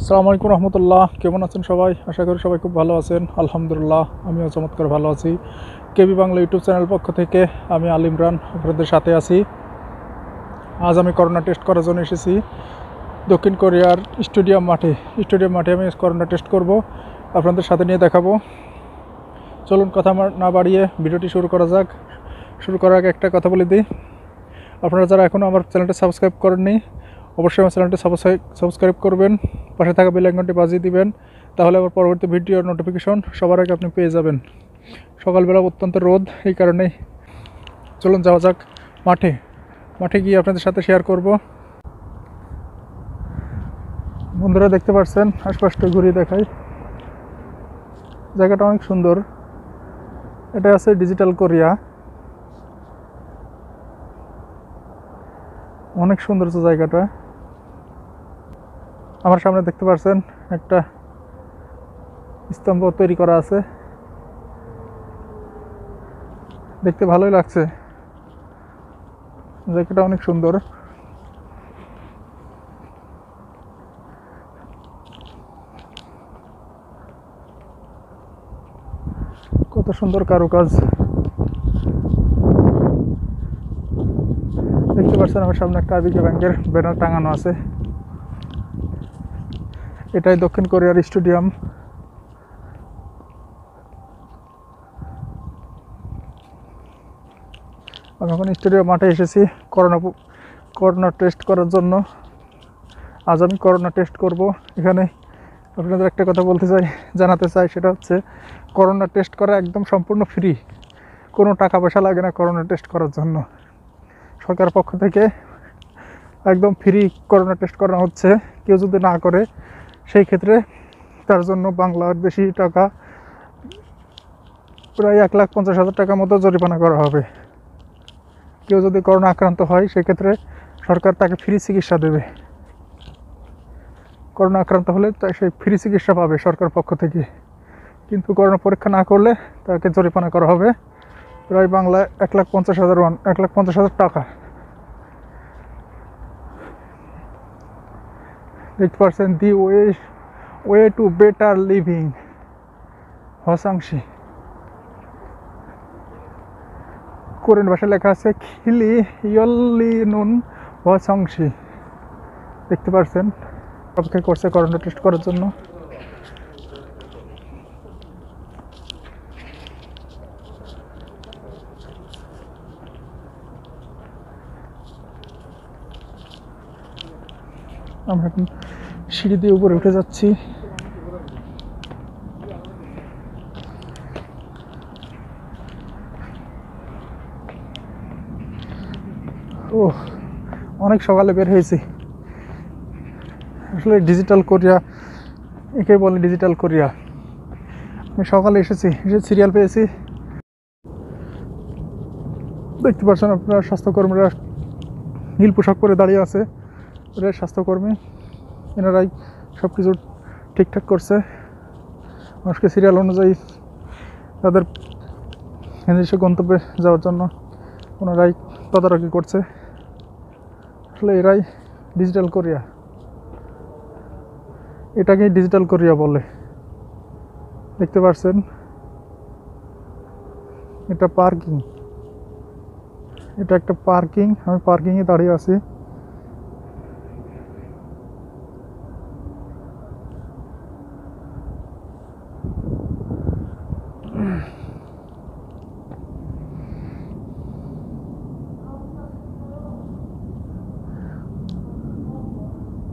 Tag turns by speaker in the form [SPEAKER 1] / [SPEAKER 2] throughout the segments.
[SPEAKER 1] আসসালামু আলাইকুম রহমতুল্লাহ। কেমন আছেন সবাই? আশা করি সবাই খুব ভালো আছেন। আলহামদুলিল্লাহ আমিও চমৎকার ভালো আছি। কেবি বাংলা ইউটিউব চ্যানেল পক্ষ থেকে আমি আল ইমরান আপনাদের সাথে আছি। আজ আমি করোনা টেস্ট করার জন্য এসেছি দক্ষিণ কোরিয়ার স্টেডিয়াম মাঠে আমি করোনা টেস্ট করব, আপনাদের সাথে নিয়ে দেখাবো। চলুন কথা না বাড়িয়ে ভিডিওটি শুরু করা যাক। শুরু করার আগে একটা কথা বলে দিই, আপনারা যারা এখনও আমার চ্যানেলটি সাবস্ক্রাইব করেননি অবশ্যই আমার চ্যানেলটি সাবস্ক্রাইব করবেন, পাশে থাকা বেল আইকনটি বাজিয়ে দিবেন, তাহলে আমার পরবর্তী ভিডিওর নোটিফিকেশন সবার আগে আপনি পেয়ে যাবেন। সকালবেলা অত্যন্ত রোদ, এই কারণেই। চলুন যাওয়া যাক মাঠে গিয়ে আপনাদের সাথে শেয়ার করব। বন্ধুরা দেখতে পাচ্ছেন, আশপাশটা ঘুরিয়ে দেখাই। জায়গাটা অনেক সুন্দর। এটা আছে ডিজিটাল কোরিয়া, অনেক সুন্দর জায়গাটা। আমার সামনে দেখতে পাচ্ছেন একটা স্তম্ভ তৈরি করা আছে, দেখতে ভালোই লাগছে। জায়গাটা অনেক সুন্দর। কত সুন্দর কারুকাজ দেখতে পাচ্ছেন। আমার সামনে একটা আবিকে ব্যাংকের ব্যানার টাঙানো আছে। এটাই দক্ষিণ কোরিয়ার স্টেডিয়াম। আমি এখন স্টেডিয়াম মাঠে এসেছি করোনা টেস্ট করার জন্য। আজ আমি করোনা টেস্ট করব। এখানে আপনাদের একটা কথা জানাতে চাই, সেটা হচ্ছে করোনা টেস্ট করা একদম সম্পূর্ণ ফ্রি। কোনো টাকা পয়সা লাগে না করোনা টেস্ট করার জন্য। সরকারের পক্ষ থেকে একদম ফ্রি করোনা টেস্ট করা হচ্ছে। কেউ যদি না করে সেই ক্ষেত্রে তার জন্য বাংলাদেশি টাকা প্রায় 1,50,000 টাকার মতো জরিমানা করা হবে। কেউ যদি করোনা আক্রান্ত হয় সেক্ষেত্রে সরকার তাকে ফ্রি চিকিৎসা দেবে। করোনা আক্রান্ত হলে সেই ফ্রি চিকিৎসা পাবে সরকার পক্ষ থেকে। কিন্তু করোনা পরীক্ষা না করলে তাকে জরিমানা করা হবে প্রায় বাংলায় 1,50,000 টাকা। দেখতে পাচ্ছেন, the way to better living হসাংশি। কোরিয়ান ভাষায় লেখা আছে খিলি ইয়ল্লি নুন হসাংশি। দেখতে পাচ্ছেন অপেক্ষা করছে করোনা টেস্ট করার জন্য। আমরা এখন সিঁড়ি দিয়ে উপরে উঠে যাচ্ছি। ও অনেক সকালে বের হয়েছি। আসলে ডিজিটাল কোরিয়া একে বলে, ডিজিটাল কোরিয়া। আমি সকালে এসে সিরিয়াল পেয়েছি। দেখতে পাচ্ছেন আপনারা স্বাস্থ্যকর্মীরা নীল পোশাক পরে দাঁড়িয়ে আছে। ওরা স্বাস্থ্যকর্মী, এনারাই সব কিছু ঠিকঠাক করছে। মানুষকে সিরিয়াল অনুযায়ী তাদের নিজস্ব গন্তব্যে যাওয়ার জন্য ওনারাই তদারকি করছে। আসলে এরাই ডিজিটাল কোরিয়া, এটাকেই ডিজিটাল কোরিয়া বলে। দেখতে পাচ্ছেন এটা পার্কিং, এটা একটা পার্কিং। আমি পার্কিংয়ে দাঁড়িয়ে আছি।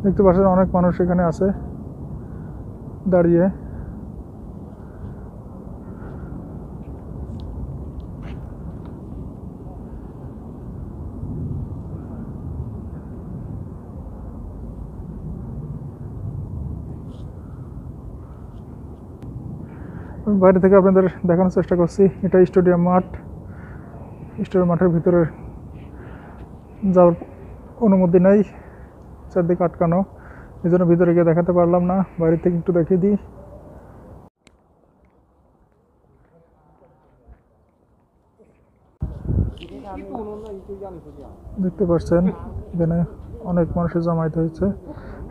[SPEAKER 1] দেখতে পাচ্ছেন অনেক মানুষ এখানে আছে দাঁড়িয়ে। আমি বাইরে থেকে আপনাদের দেখানোর চেষ্টা করছি। এটা স্টেডিয়াম মাঠের ভিতরে যাওয়ার অনুমতি নেই, চারদিকে আটকানো, এই জন্য ভিতরে গিয়ে দেখাতে পারলাম না। বাইরে থেকে একটু দেখিয়ে দিই। দেখতে পাচ্ছেন এখানে অনেক মানুষের জমায়েত হয়েছে,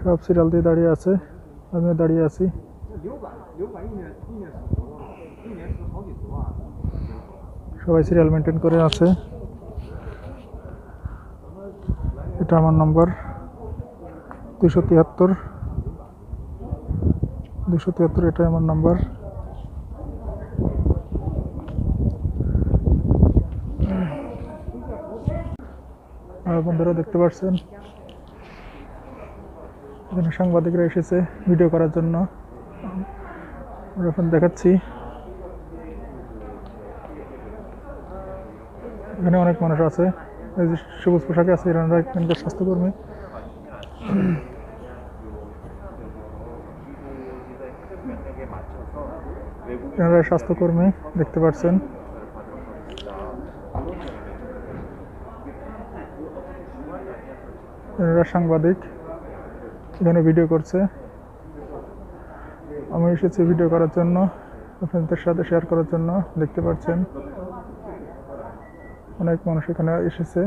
[SPEAKER 1] সব সিরিয়াল দিয়ে দাঁড়িয়ে আছে। আমিও দাঁড়িয়ে আছি। সবাই সিরিয়াল মেনটেন করে আছে। এটা আমার নম্বর 273 273, এটাই আমার নাম্বার। বন্ধুরা দেখতে পাচ্ছেন এখানে সাংবাদিকরা এসেছে ভিডিও করার জন্য। এখন দেখাচ্ছি এখানে অনেক মানুষ আছে। এই যে সবুজ পোশাকে আছে এনারা এখানকার স্বাস্থ্যকর্মী। এনারা স্বাস্থ্যকর্মী দেখতে পাচ্ছেন। এনারা সাংবাদিক, এখানে ভিডিও করছে। আমি এসেছি ভিডিও করার জন্য, আপনাদের সাথে শেয়ার করার জন্য। দেখতে পাচ্ছেন অনেক মানুষ এখানে এসেছে।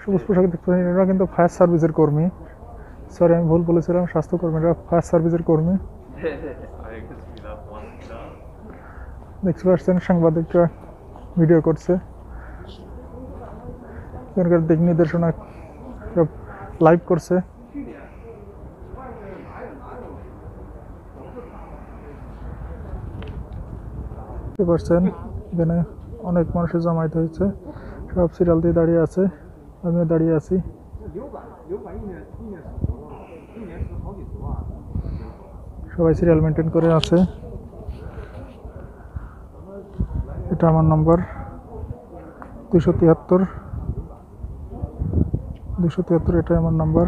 [SPEAKER 1] সবুজ পোশাক দেখতে পাচ্ছেন, এরা কিন্তু ফায়ার সার্ভিসের কর্মী। সরি, আমি ভুল বলেছিলাম, স্বাস্থ্যকর্মীরা ফায়ার সার্ভিসের কর্মী। দেখতে পাচ্ছেন সাংবাদিকরা ভিডিও করছে, এখানকার দিক নির্দেশনা লাইভ করছে। দেখতে পাচ্ছেন এখানে অনেক মানুষের জমায়েত হয়েছে, সব সিরিয়াল দিয়ে দাঁড়িয়ে আছে, আমিও দাঁড়িয়ে আছি। সবাই সিরিয়াল মেনটেন করে আছে। এটা আমার নম্বর 273 273, এটাই আমার নাম্বার।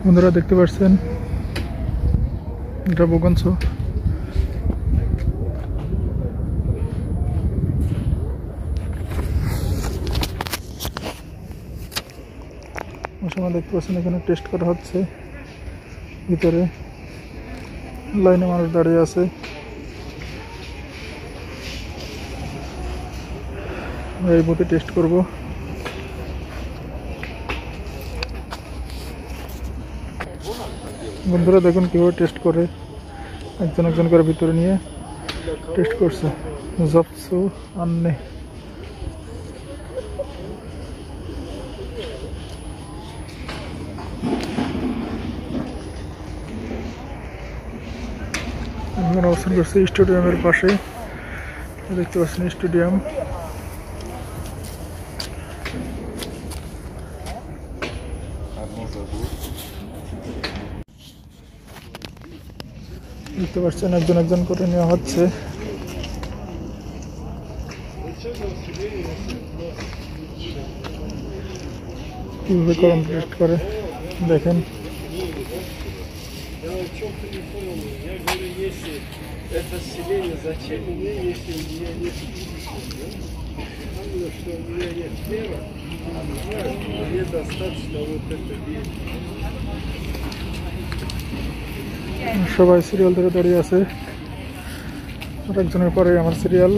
[SPEAKER 1] বন্ধুরা দেখতে পাচ্ছেন এটা বগঞ্চ। সময় দেখতে পাচ্ছেন এখানে টেস্ট করা হচ্ছে, ভিতরে লাইনে মানুষ দাঁড়িয়ে আছে। এই বুথে টেস্ট করব। বন্ধুরা দেখুন কিভাবে টেস্ট করে, একজন একজন করে ভিতরে নিয়ে টেস্ট করছে। জবসু আননে অবস্থান করছে স্টেডিয়ামের পাশে। দেখতে পাচ্ছেন স্টেডিয়াম। দেখতে পাচ্ছেন একজন একজন করে নেওয়া হচ্ছে। কিভাবে কমপ্লিট করে দেখেন।
[SPEAKER 2] Это селение зачем мне, если у меня нет что у меня нет хлеба, мне достаточно вот это вещь.
[SPEAKER 1] সবাই সিরিয়াল ধরে দাঁড়িয়ে আছে, একজনের পরে আমার সিরিয়াল।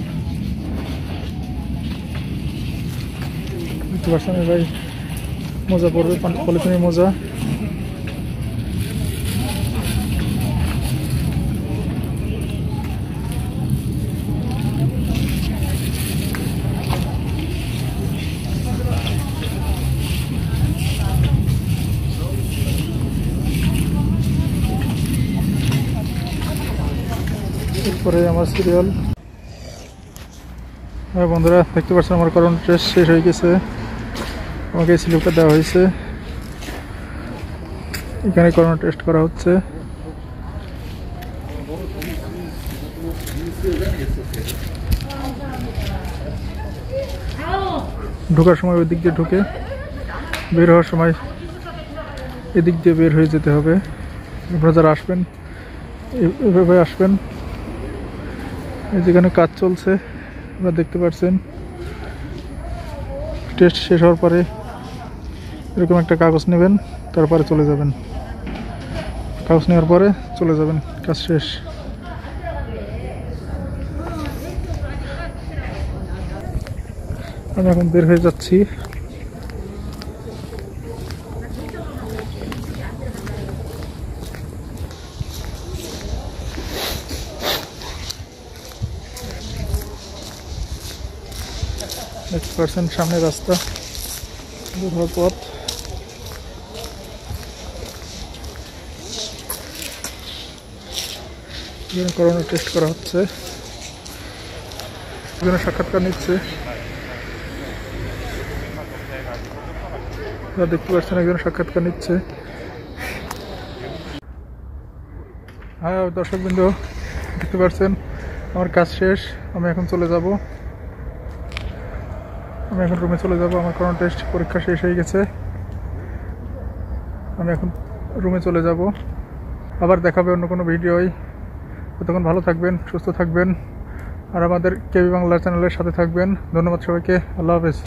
[SPEAKER 1] দেখতে পাচ্ছেন ভাই মোজা পড়বে, পলিথিনের মোজা। এরপরে আমার সিরিয়াল। হ্যাঁ বন্ধুরা দেখতে পাচ্ছেন আমার করোনা টেস্ট শেষ হয়ে গেছে, আমাকে এই স্লিপটা দেওয়া হয়েছে। এখানে করোনা টেস্ট করা হচ্ছে। ঢোকার সময় ওই দিক দিয়ে ঢুকে, বের হওয়ার সময় এদিক দিয়ে বের হয়ে যেতে হবে। আপনারা যারা আসবেন এভাবে আসবেন। যেখানে কাজ চলছে আপনারা দেখতে পাচ্ছেন। টেস্ট শেষ হওয়ার পরে এরকম একটা কাগজ নেবেন, তারপরে চলে যাবেন। কাগজ নেওয়ার পরে চলে যাবেন, কাজ শেষ। আমি এখন বের হয়ে যাচ্ছি। দেখতে পাচ্ছেন সামনে রাস্তা, বের হওয়ার পথ। এখানে করোনা টেস্ট করা হচ্ছে, এখানে সাক্ষাৎকার নিচ্ছে। দেখতে পাচ্ছেন একজন সাক্ষাৎকার নিচ্ছে। হ্যাঁ দর্শকবৃন্দ, দেখতে পাচ্ছেন আমার কাজ শেষ। আমি এখন চলে যাব, আমি এখন রুমে চলে যাব। আমার করোনা টেস্ট পরীক্ষা শেষ হয়ে গেছে। আমি এখন রুমে চলে যাব। আবার দেখাবে অন্য কোনো ভিডিওয়। ততক্ষণ ভালো থাকবেন, সুস্থ থাকবেন, আর আমাদের কেবি বাংলা চ্যানেলের সাথে থাকবেন। ধন্যবাদ সবাইকে। আল্লাহ হাফেজ।